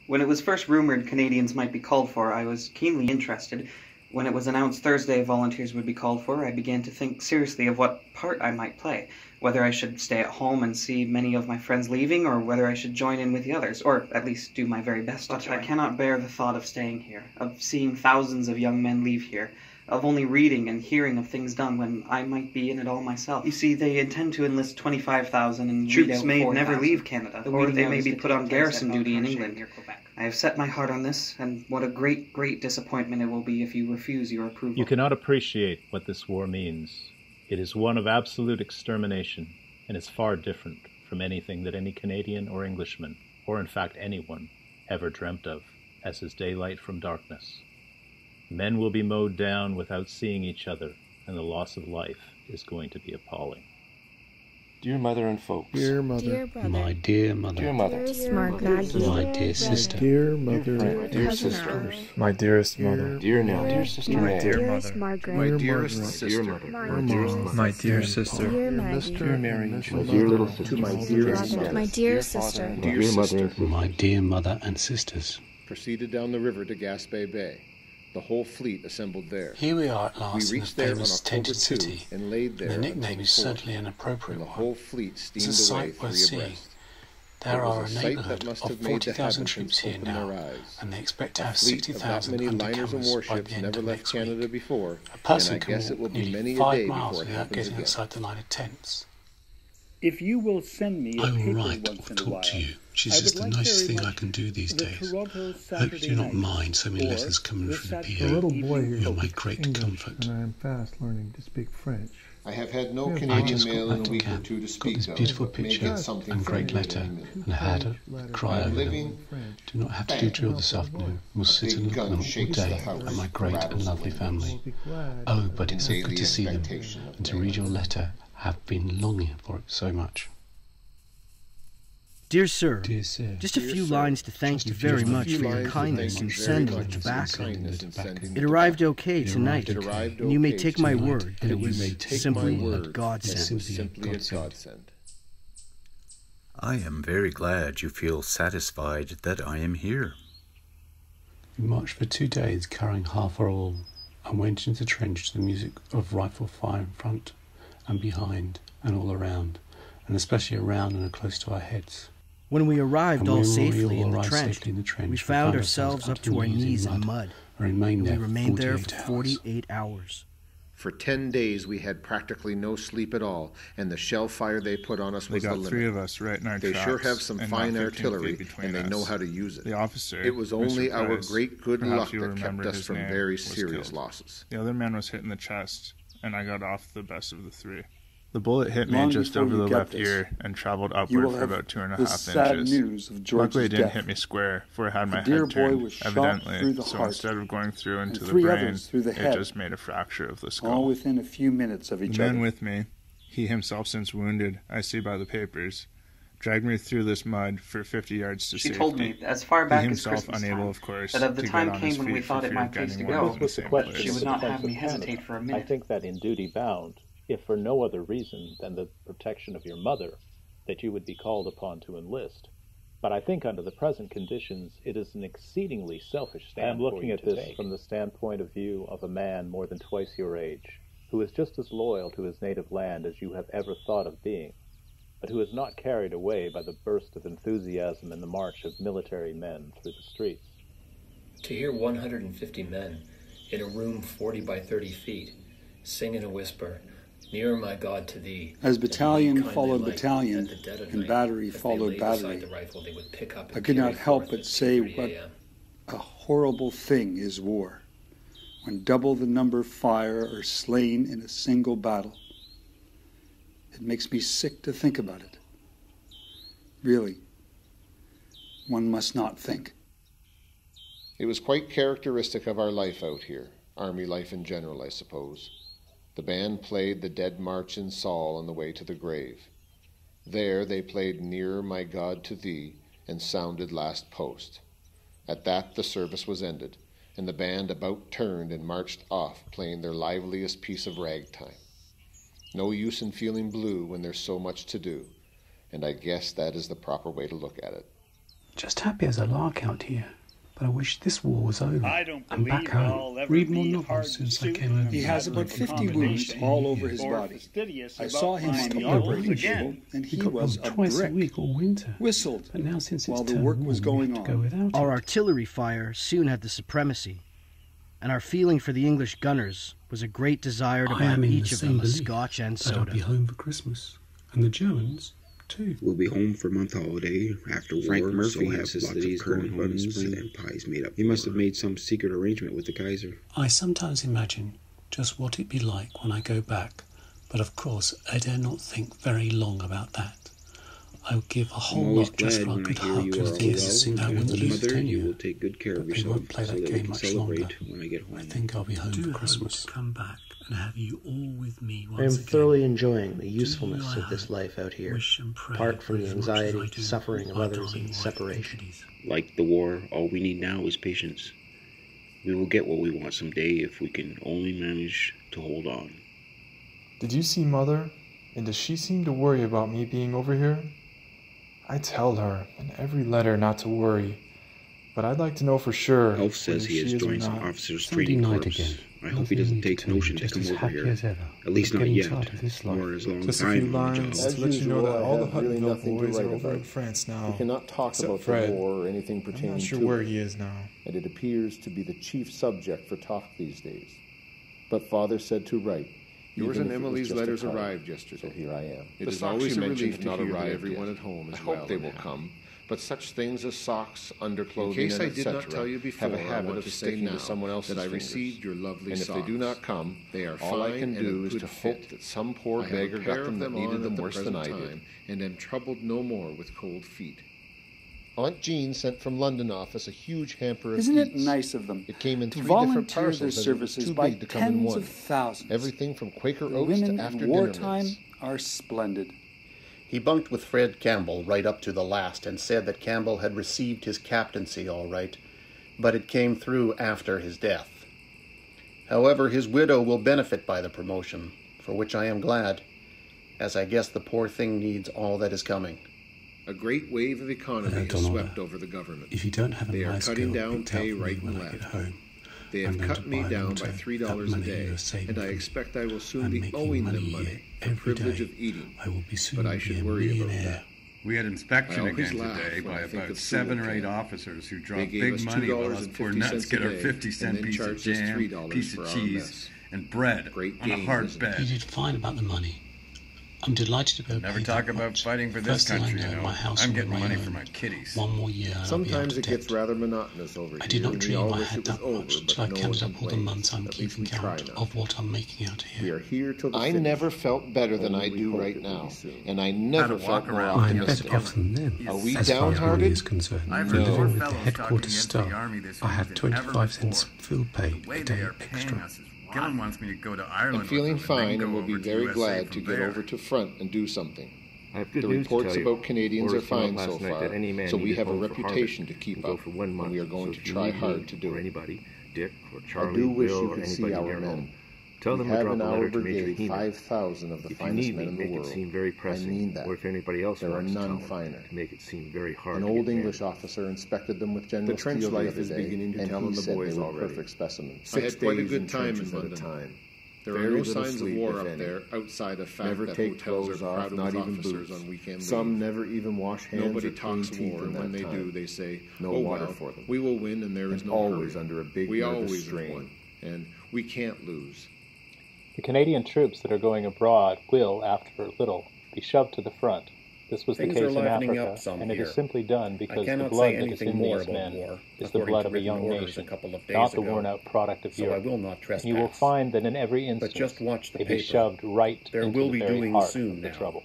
When it was first rumored Canadians might be called for, I was keenly interested. When it was announced Thursday volunteers would be called for, I began to think seriously of what part I might play, whether I should stay at home and see many of my friends leaving, or whether I should join in with the others, or at least do my very best to join. I cannot bear the thought of staying here, of seeing thousands of young men leave here, of only reading and hearing of things done when I might be in it all myself. You see, they intend to enlist 25,000 and troops may never leave Canada, or they may be put on garrison duty in England. I have set my heart on this, and what a great, great disappointment it will be if you refuse your approval. You cannot appreciate what this war means. It is one of absolute extermination, and is far different from anything that any Canadian or Englishman, or in fact anyone, ever dreamt of, as is daylight from darkness. Men will be mowed down without seeing each other, and the loss of life is going to be appalling. Dear mother and folks. Dear mother. Dear brother. My dear mother. Dear mother. Margaret. My dear sister. Dear mother. My dear sister. My dearest mother. Dear Nell. Dear sister. My dear Dearest mother. Margaret. My dearest sister. Dear mother. My dearest sister. Dear Maggie. Dear Mary. My dear little sister. To my Dearest dearest brother. My dear sister. Dear sister. My dear mother and sisters. Proceeded down the river to Gaspé Bay. The whole fleet assembled there. Here we are at We last in the reached there on famous October Tented 2 City. and laid there The until nickname the is 4th, certainly an when appropriate the one. whole fleet It's steamed a away sight worth three seeing. abreast. There It was are a a sight neighbourhood that must of have made the 40,000 heavens troops here open now, their eyes. and they expect to A have fleet of that 60,000 many under liners and canvas by warships the end never of left next week. Canada before, A and person I can guess it walk will be nearly many a 5 day miles before it without happens getting again. outside the line of tents. If you will send me a I will paper write once or in a while, talk to you, which I is would just the like nicest very thing I much can do these the days. Toronto Hope you Saturday do not Night, mind so many or letters coming the from the Saturday A PA. little evening boy here You're my speaks great English, comfort. and I am fast learning to speak French. I have had no I Canadian just mail got in a back to week or camp, two to got speak this of, beautiful but may picture get something and from great you letter, in a minute. and I had a cry I'm over them. living Do not have to do drill this afternoon. We'll sit big and look at gun them all shakes the day house, at my great and rattles the lovely windows. family. Be glad Oh, but it's so Daily good to see them, expectation of and to men. read your letter. I have been longing for it so much. Dear Sir, Dear sir, just a few lines to thank you very much for your kindness in sending the tobacco. It arrived okay tonight, It arrived and you may okay take my tonight, word that it and you was may take simply my a word that it godsend. was simply a godsend. I am very glad you feel satisfied that I am here. we marched for 2 days carrying half our all, and went into the trench to the music of rifle fire in front and behind and all around, and especially around and close to our heads. When we arrived And all when we safely in the arrived trench, safely in the trench, we found ourselves up to our knees in mud, and remained and we there remained there for 48 48 hours. For 10 days we had practically no sleep at all, and the shell fire they put on us They was the got limit. 3 of us right in our They tracks, sure have some and fine not 15 artillery, feet between and they us. know how to use it. The officer, It was Mr. only our Price, great good perhaps luck you that kept remember us his from name, very was serious killed. losses. The other man was hit in the chest, and I got off the best of the 3. The bullet hit me Long just before over you the get left this, ear and traveled you upward will for have about 2.5 the sad inches. news of George's Luckily, it didn't death. hit me square, for it had my The dear head boy turned, was shot evidently. through the So heart, instead of going through into and the 3 brain, others through the it head, just made a fracture of the skull. all within a few minutes of The each man other. with me, he himself since wounded, I see by the papers, dragged me through this mud for 50 yards to She safety. told me, as far He back as himself Christmas unable, time, of course, that of the to time get on came his when we feet thought for it fear my of place to getting go, one in the same she would not have me hesitate for a I minute. think that in duty bound, if for no other reason than the protection of your mother, that you would be called upon to enlist. But I think under the present conditions, it is an exceedingly selfish stand. I am looking at this from the standpoint of view of a man more than twice your age, who is just as loyal to his native land as you have ever thought of being, but who is not carried away by the burst of enthusiasm in the march of military men through the streets. To hear 150 men in a room 40 by 30 feet sing in a whisper, "Nearer, my God, to thee," As battalion kindly followed light battalion, at the dead of and night, battery as they followed lay beside battery, the rifle, they would pick up I and could carry not help forth but at say 2:30 what a.m. a horrible thing is war, when double the number fire are slain in a single battle. It makes me sick to think about it. Really, one must not think. It was quite characteristic of our life out here, army life in general, I suppose. The band played the Dead March in Saul on the way to the grave. There they played Nearer, My God, to Thee, and sounded Last Post. At that the service was ended, and the band about turned and marched off, playing their liveliest piece of ragtime. No use in feeling blue when there's so much to do, and I guess that is the proper way to look at it. Just happy as a lark out here. But I wish this war was over. I don't I'm back home. Read more novels since I came over. He has about 50 wounds all over his body. I saw him on the operating table, and he was a twice brick. a week all winter. Whistled But now since it's while the turned work warm, was we going have to on. go without Our it. artillery fire soon had the supremacy, and our feeling for the English gunners was a great desire to I buy am in each the of same them a belief scotch and that I'll soda. be home for Christmas. And the Germans, too. We'll be home for a month holiday after Frank war, Murphy so have insists lots that he's of going currant home in buns spring. and pies made up. He must for have made some secret arrangement with the Kaiser. I sometimes imagine just what it'd be like when I go back, but of course I dare not think very long about that. I would give a I'm whole always lot just glad for a when I good hear hug you to are the all kids well. that And wouldn't lose Mother, you tenure. will take good care of But they yourself won't play so that that we game can much celebrate longer. when I get home. I think I'll be home for Christmas. Come back and have you all with me I am thoroughly enjoying the usefulness of this life out here, apart from the anxiety, suffering of others, and separation. Like the war, all we need now is patience. We will get what we want someday if we can only manage to hold on. Did you see Mother? And does she seem to worry about me being over here? I tell her in every letter not to worry, but I'd like to know for sure. Elf says he has joined some officers' training corps. I hope he doesn't take notion to come over here. At least not yet, or as long as Just a few I'm on the lines job. to let you know that all the really Huttonville nothing to boys are write over in about. France now. We cannot talk except about Fred. the war or anything I'm pertaining not sure to where it, he is now. and it appears to be the chief subject for talk these days. But Father said to write. Yours even and if it was Emily's just a letters card. arrived yesterday. So here I am. It is always a relief to hear that everyone at home is well. I hope they will come. But such things as socks, underclothing, In case and I did etc. not tell you before, have a I habit want of to say sticking now to someone else's that I fingers. received your lovely And if they do not come, they are all I fine can and do a is good to fit. hope that some poor I have beggar a pair got them of that them needed on them at the worse than I present did, time. and am troubled no more with cold feet. Aunt Jean sent from London office a huge hamper of Isn't it eats. nice of them It came in to 3 different volunteer parcels their as it was services too by big to come in tens one. of thousands? Everything from Quaker The oats to women after in dinner wartime meals. are splendid. He bunked with Fred Campbell right up to the last and said that Campbell had received his captaincy all right, but it came through after his death. However, his widow will benefit by the promotion, for which I am glad, as I guess the poor thing needs all that is coming. A great wave of economy has swept over the government. If you don't have a They are nice cutting girl down picked out pay for me right when and I get left. home, They I'm have going cut to me buy down water, by that $3 a money day, you are saving and I from me. expect I will soon I'm be making owing money them money, the every privilege day. of eating. I will be soon But I be should a worry about millionaire. that. We had inspection I always again laugh today when by I think about of 7 or school 8 camp. officers who They dropped gave big us money while us poor nuts $2.50 get our a day, 50-cent and then piece of charged us jam, $3 piece for of our cheese, mess. and bread Great on a game, hard isn't it? bed. You did fine about the money. I'm delighted to be able to Never pay talk that about much. fighting for this First thing I country, know, you know. my house I'm will getting be money my for own. my kiddies. One more year and I'll be out Sometimes of it gets debt. rather monotonous over I here. did not and we dream all I wish had it was that over, much but till I no counted one up all the complains. months I'm At least keeping we try count now. of what I'm making out here. We are here till the I finish. never felt better than Only I we do hope right it will now, be soon. and I never felt more I'm optimistic. better off than them. Are we as far as money downhearted? is concerned. I've For heard more living with the fellows headquarters talking against the staff, army this I have week than ever 25 cents before. food pay The way a they day are paying extra. us is Gillen wants me to go to Ireland. I'm feeling with them fine then and go will be over to very USA glad from to get there. over to front and do something. I have good The news reports to tell you. about Canadians are Orders came out fine so last night far, that any man so we needed have a home for reputation harvest to keep can go up, for 1 month. and we are going So to if you try need hard me to do or it. anybody, Dick or I Charlie, do wish Bill, you or could see anybody our near men. home, tell We them to have drop in a our letter to Major brigade Heenan. 5,000 of the If you finest need men me, in the make world. it seem very pressing. I mean that. Or if anybody else There are wants to none tell finer. them, to make it seem very hard An to old get English men. officer inspected them with General The trench Steele the life other is day, beginning to and tell he on the said boys they were already. perfect specimens. I had quite a good in time in trenches at a London. time. There Very are no little signs of sleep, war if up any. there, outside the fact Never that take hotels are clothes off, crowded not with even officers boots. on weekend Some leave. never even wash hands Nobody or clean talks teeth war, in and when that they time. do, they say, No "Oh water well, for them. we will win, and there is And no always hurry. under a big We nervous always strain. have won, and we can't lose." The Canadian troops that are going abroad will, after a little, be shoved to the front. This was Things the are case in livening Africa, up some and it here. is simply done I because the cannot blood say that is anything in more these about men war, is the according blood to of a written young orders nation, a couple of days not the ago. worn-out product of So Europe. I will not trespass. And you will find that in every instance, But just watch the they be paper. shoved right There into will the be very doing heart soon of the now. trouble.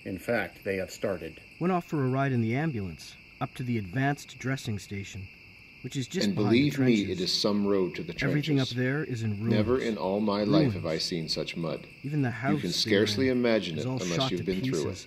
In fact, they have started. Went off for a ride in the ambulance, up to the advanced dressing station, which is just And behind the believe me, trenches. it is some road to the trenches. Everything up there is in ruins. Never in all my life have I seen such mud. Even the house You can they scarcely were in imagine is it all unless shot you've to been through it. pieces.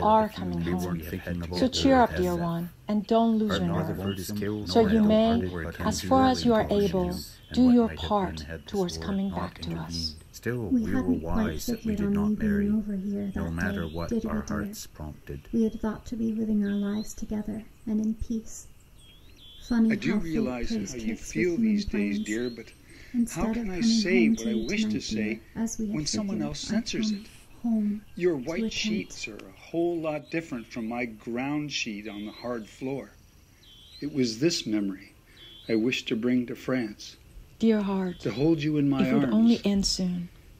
are coming home. So cheer up, dear one, and don't lose your nerve. So you may, as far as you are able, do your part towards coming back to us. Still, we were wise that we did not marry, no matter what our hearts prompted. We had thought to be living our lives together and in peace. Funny I do realize how you feel these days, dear, but how can I say what I wish to say when someone else censors it? Your white sheets are a whole lot different from my ground sheet on the hard floor. It was this memory I wished to bring to France. Dear heart, to hold you in my it would arms. only end soon.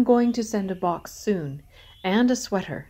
am going to send a box soon, and a sweater.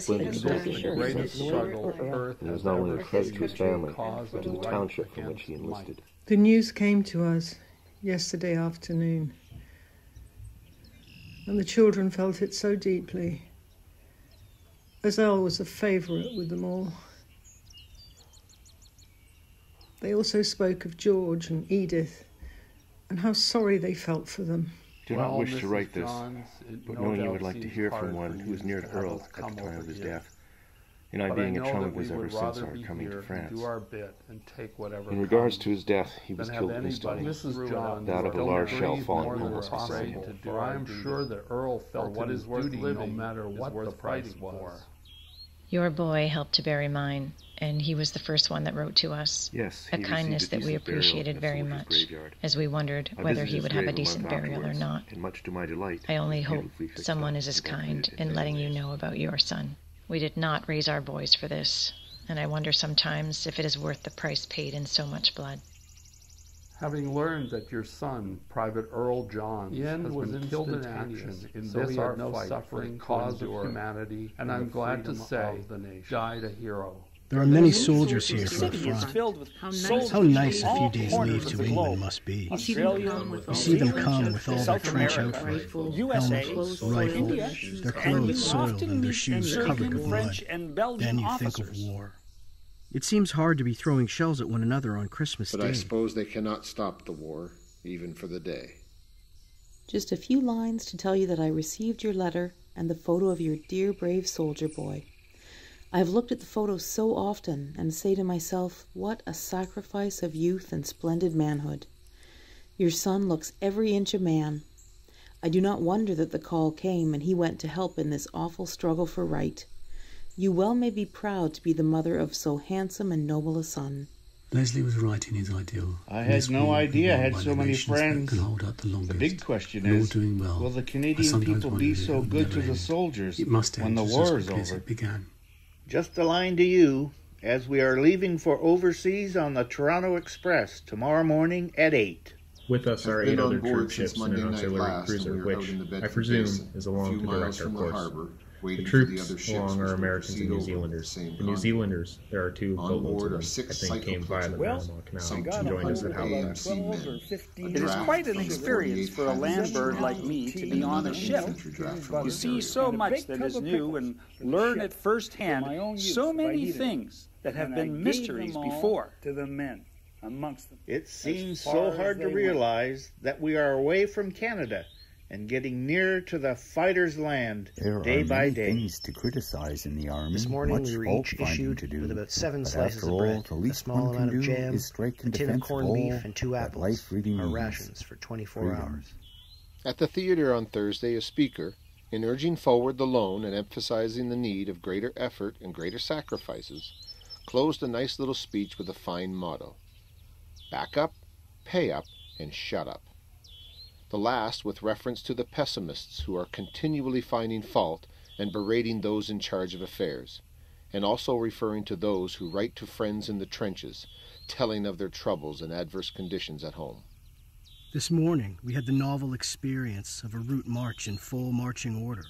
splendid strength and greatest struggle, and he was not only a credit to his family, but to the township from which he enlisted. The news came to us yesterday afternoon, and the children felt it so deeply. Azelle was a favourite with them all. They also spoke of George and Edith and how sorry they felt for them. I do not wish to write this, but knowing you would like to hear from one who was near to Earl at the time of his death, and I being a chum of his ever since our coming to France. In regards to his death, he was killed instantly, that of a large shell falling almost beside him. For I am sure that Earl felt what is worth living, no matter what the price was. Your boy helped to bury mine, and he was the first one that wrote to us. Yes, a kindness that we appreciated very much, as we wondered whether he would have a decent burial or not. And much to my delight, I only hope someone is as kind in letting you know about your son. We did not raise our boys for this, and I wonder sometimes if it is worth the price paid in so much blood. Having learned that your son, Private Earl Johns, has been killed in action in this our fight for the cause of humanity, and I'm glad to say, died a hero. There are many soldiers here for the front. How nice a few days' leave to England must be. You see them come with all their trench outfit, helmets, rifles, their clothes soiled and their shoes covered with mud. Then you think of war. It seems hard to be throwing shells at one another on Christmas Day. But I suppose they cannot stop the war, even for the day. Just a few lines to tell you that I received your letter and the photo of your dear brave soldier boy. I have looked at the photos so often and say to myself, what a sacrifice of youth and splendid manhood. Your son looks every inch a man. I do not wonder that the call came and he went to help in this awful struggle for right. You well may be proud to be the mother of so handsome and noble a son. Leslie was right in his ideal. I had no idea I had so many friends. The big question is, will the Canadian people be so good to the soldiers when the war is over? Just a line to you, as we are leaving for overseas on the Toronto Express tomorrow morning at 8. With us are 8 other troop ships and an auxiliary cruiser, which, I presume, is along to direct our course. The troops along are Americans and New Zealanders. The New Zealanders, there are 2 boatloads of them, I think came via the Panama Canal and joined us at Halifax. It is quite an experience for a land bird like me to be on a ship. You see so much that is new and learn at first hand so many things that have been mysteries before. To the men amongst them. It seems so hard to realize that we are away from Canada and getting nearer to the fighter's land day by day. There are many things to criticize in the Army. This morning we were each issued with about 7 slices of bread, a small amount of jam, a tin of corned beef, and 2 apples, our rations for 24 hours. At the theater on Thursday, a speaker, in urging forward the loan and emphasizing the need of greater effort and greater sacrifices, closed a nice little speech with a fine motto: back up, pay up, and shut up. The last with reference to the pessimists who are continually finding fault and berating those in charge of affairs, and also referring to those who write to friends in the trenches, telling of their troubles and adverse conditions at home. This morning, we had the novel experience of a route march in full marching order.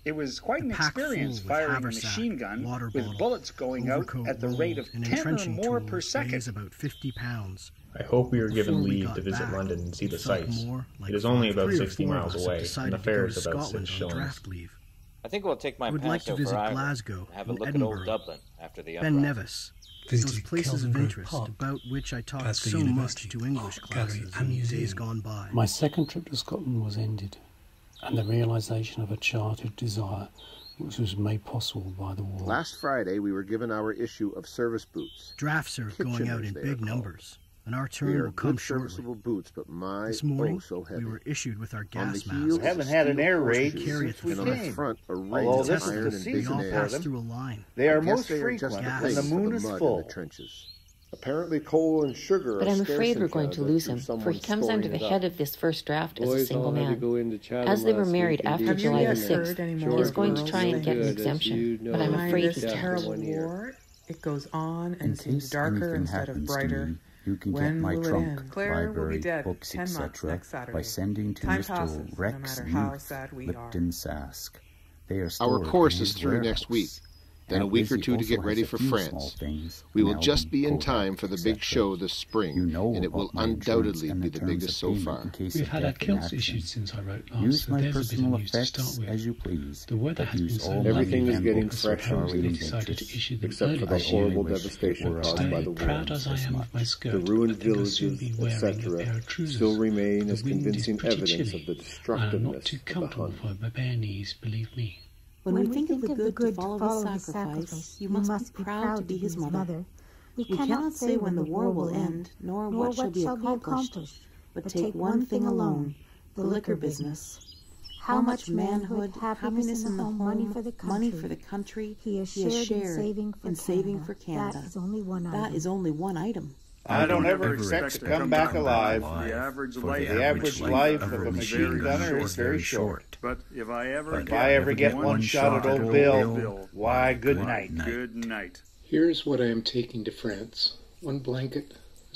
It was quite an experience firing a machine gun with bullets going out at the rate of 10 or more per second. About 50 pounds. I hope we are given leave to visit London and see the sights. It is only about 60 miles away, and the fare is about 6 shillings. I think we'll take my pass over Glasgow, have a look at old Dublin after the uprising. Ben Nevis. Those places of interest about which I talked so much to English classes in days gone by. My second trip to Scotland was ended, and the realisation of a childhood desire which was made possible by the war. Last Friday we were given our issue of service boots. Drafts are going out in big numbers, and our turn will come shortly. Serviceable boots, but this morning, we were issued with our gas masks. We haven't had an air raid since we came. On the front, a ring although of this iron is the and season big for them. Through a line. They are most frequent when the moon is full. Apparently coal and sugar but I'm afraid we're going to lose him, for he comes under the head of this first draft as a single man. As they were married after July the 6th, he is going to try and get an exemption, but I'm afraid this terrible war, it goes on and seems darker instead of brighter. You can get my trunk, library, books, etc. by sending to Mr. Rex Youth, Lipton, Sask. They are Our course is through next week. Then a week or 2 to get ready for France. We will just be in time for the big show this spring, and it will undoubtedly be the biggest so far. We've had our kilts issued since I wrote last, use so my there's personal a bit of news to start effects with. as you please. The weather has been so everything is getting fresher and except for the horrible devastation caused by the war. Proud as I am of my skirt, the ruined villages, etc., still remain as convincing evidence of the destructiveness of the Hunt. For my bare knees, believe me. When we think of the good to follow his sacrifice, you must be proud to be his mother. We cannot say when the war will end, nor what shall be accomplished, but take one thing alone, the liquor business. How much manhood, happiness in the home, money for the country he has shared in saving for Canada. That is only one item. I don't ever expect to come back alive. The average life of a machine gunner is very short. But if I ever get one shot at old Bill, why, good night. Good night. Here's what I am taking to France. 1 blanket, a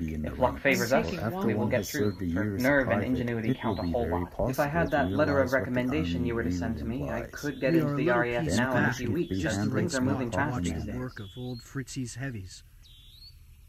If luck favors us, we will get through. For nerve and ingenuity count a whole lot. If I had that letter of recommendation you were to send to me, I could get into the RAF now in a few weeks. Just things are moving fast these days. Work of old Fritzy's heavies.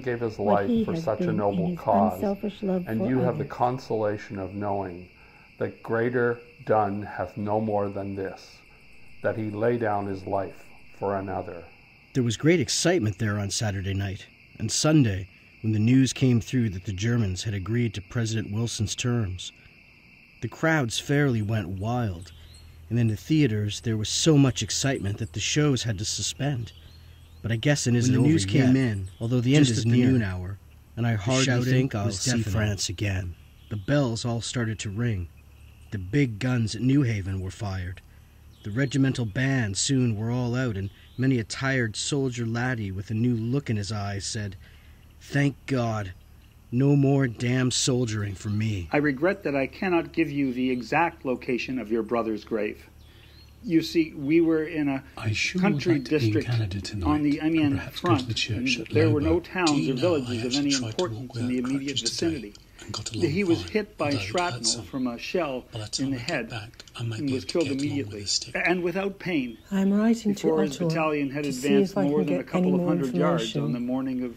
Dunn gave his life for such a noble cause, and you have the consolation of knowing that greater Dunn hath no more than this, that he lay down his life for another. There was great excitement there on Saturday night, and Sunday, when the news came through that the Germans had agreed to President Wilson's terms. The crowds fairly went wild, and in the theaters there was so much excitement that the shows had to suspend. But I guess it isn't over yet. When the news came in, although the end is near, the noon hour, and I hardly think I'll see France again. The bells all started to ring. The big guns at New Haven were fired. The regimental band soon were all out, and many a tired soldier laddie with a new look in his eyes said, "Thank God, no more damn soldiering for me." I regret that I cannot give you the exact location of your brother's grave. You see, we were in a country district on the Amiens front, and there were no towns or villages of any importance in the immediate vicinity. He was hit by shrapnel from a shell in the head and was killed immediately, and without pain. I'm writing to before his battalion had advanced more than a couple of hundred yards on the morning of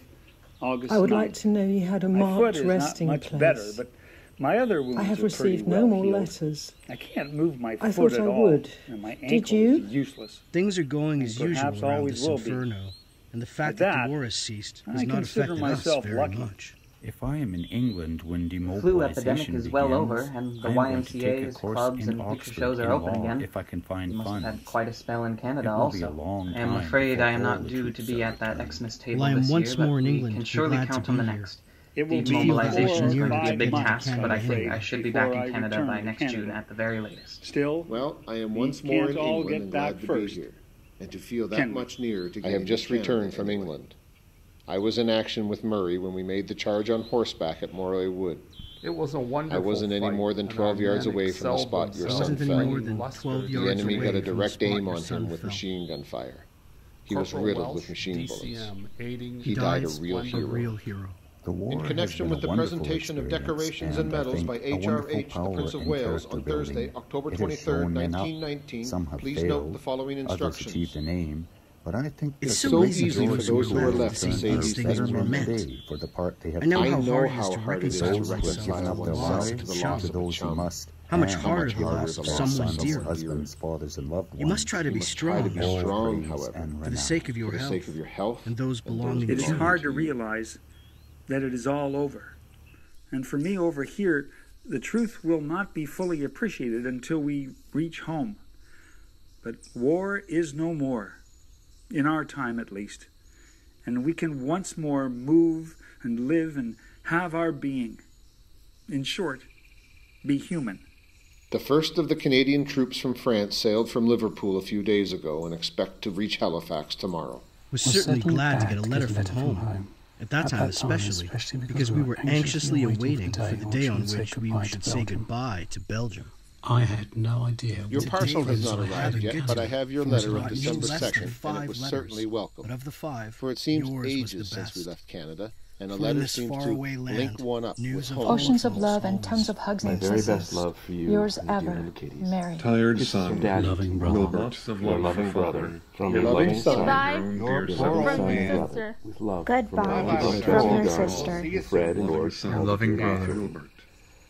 August 9th. I would like to know he had a marked resting place. My foot is not much better, but my other wounds I have are received pretty no well more healed. letters. I can't move my I foot thought at I all, would. and my ankle Did you? is useless. Things are going as usual Perhaps around always this will be. inferno, and the fact At that that, the war has ceased I has not consider affected us myself very lucky. much. If I am in England when The flu demobilization epidemic is well over, begins, and the I am going to take a YMCA's, course clubs, in and picture Oxford shows in are open law again. if I can find You must funds. have had quite a spell in Canada It will be also. a long I am time afraid before I am all not the due to troops be are at that returned. Xmas table Well, I am this once year, but more in we England can and surely glad to count be on the here. next. It will be Demobilization is 4 or going to be a 5 big months, task, I'm but I afraid, think I should be back before in I Canada return by to next Canada. June at the very latest. Still, Well, I am we once more can't in all England get and back glad to first. be here, and to feel that Can we? much nearer to getting I have just returned from England. I was in action with Murray when we made the charge on horseback at Morley Wood. It was a wonderful I wasn't any fight, more than and 12 our yards men away from the excelled spot your themselves son in fell. more than bringing 12 luster yards The enemy away got a from the direct spot aim your on son him with fell. machine gun fire. He was Corporal riddled Welsh, with machine bullets. DCM, aiding He died a real splendid hero. A real hero. The war In connection with has been the a wonderful presentation of experience, decorations and I medals think by a wonderful HRH, the power Prince of in Wales, character on Thursday, building. October It has 23rd, shown men up. 1919, Some have please failed, note the following others instructions. achieved a name, but I think It's that so the easy for majority those who are of left to men say are these better things were men meant. today for the part they have I know I how know hard it is how to hard it is to reconcile those who have oneself given up with their the lives loss to of the a loss to of a those who chum. must. How much and harder the harder loss the of loss someone of dear. husbands, fathers, and loved ones. You must try to be strong Try to be strong, however, for the sake of your for the health sake of your health and those belonging It to is you. hard to realize that it is all over. And for me over here, the truth will not be fully appreciated until we reach home. But war is no more, in our time at least. And we can once more move and live and have our being. In short, be human. The first of the Canadian troops from France sailed from Liverpool a few days ago and expect to reach Halifax tomorrow. Was certainly glad to get a letter from home. At that time especially, because we were anxiously awaiting for the day on which we should say goodbye to Belgium. I had no idea. Your parcel has not I arrived had yet, but I have your letter of no December less than 2nd, and 5 it was letters, certainly welcome. But of the 5, For it seems yours was ages the since we best. left Canada, and a For in letter this seems to faraway land, link one up news with of home. Oceans of love and tons of hugs and kisses. My very best love for you. Yours and dear ever, little kitties. Mary. Tired Kisses son, from Daddy, loving brother, Wilbert, your loving brother, from your loving loving son, son, your your loving loving son, brother, with love Goodbye from from your sister. Fred and yours, your loving brother, Wilbert.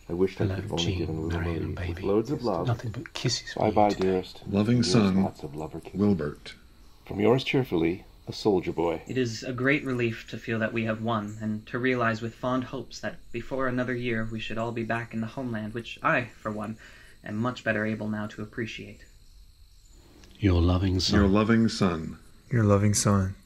I wished I Hello, could have only Jean, given little Mary, Marie and baby. loads of love. Nothing but kisses for Bye-bye, you today. dearest. Loving Dearest son, lots of lover kisses. Wilbert. From yours cheerfully, a soldier boy. It is a great relief to feel that we have won, and to realize with fond hopes that before another year we should all be back in the homeland, which I, for one, am much better able now to appreciate. Your loving son. Your loving son. Your loving son.